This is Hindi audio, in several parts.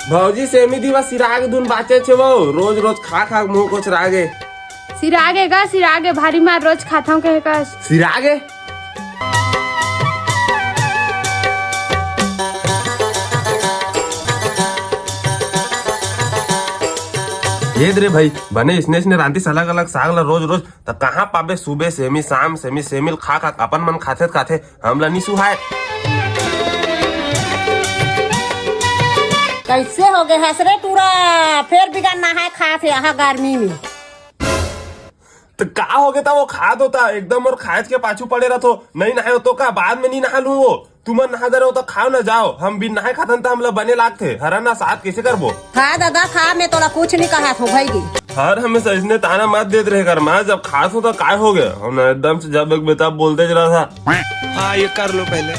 भौजी सेमी दिवस सिराग धुन बाचे छे वो रोज रोज खा खा मुंह को चिरागे सिरागे भारी मार रोज खाता हूँ कहे का सिरागे ये रे भाई बने इसने रांती अलग अलग साग ला रोज रोज तो कहाँ पाबे सुबह सेमी शाम सेमी सेमिल खा खा अपन मन खाते हमला नहीं सुहाए। कैसे हो गए हसरे टूरा फिर बिगाड़ना है खा थे यहाँ गर्मी में तो का हो गया था वो खाद होता एकदम और खाद के पाछू पड़े रहो नहीं नहाए तो का बाद में नहीं नहा लू वो तुम नहा दे रहे हो तो खाओ ना जाओ हम बिन नहाए खातन तो हमला बने लागते हरा ना साथ कैसे करबो खा दादा खा मैं तोला कुछ नहीं कहा था भाई हर हमें सजने ताना मत देते रहे कर मैं जब खास हो तो काय हो गया हम एकदम से जब एक बेटा बोलते जा रहा था। हाँ ये कर लो पहले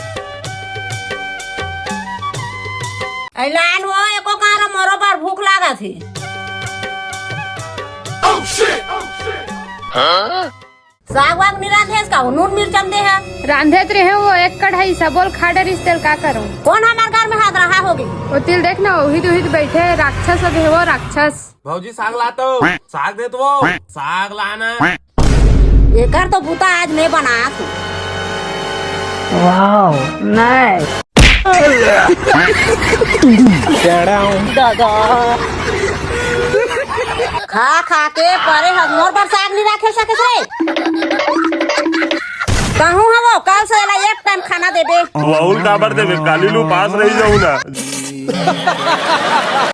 ऐलान हो एको कार मोरो पर भूख लागा थी साग वाग नहीं रांधे इसका नून मिर्चम दे है रांधे रहे वो एक कढ़ाई सबोल खा डरिस तेल का करूँ कौन हमारे घर में हाथ रहा होगी वो तिल देखना उहिद बैठे राक्षस है वो राक्षस। भौजी साग लाता हो साग दे तो वो साग लाना एक तो बूता आज मैं बना तू दादा खा खा के परे मोर पर साग नहीं रखे सके कहूँ है वो कल से एक टाइम खाना देबे बाउल काबर देबे काली लू पास रही जाऊ ना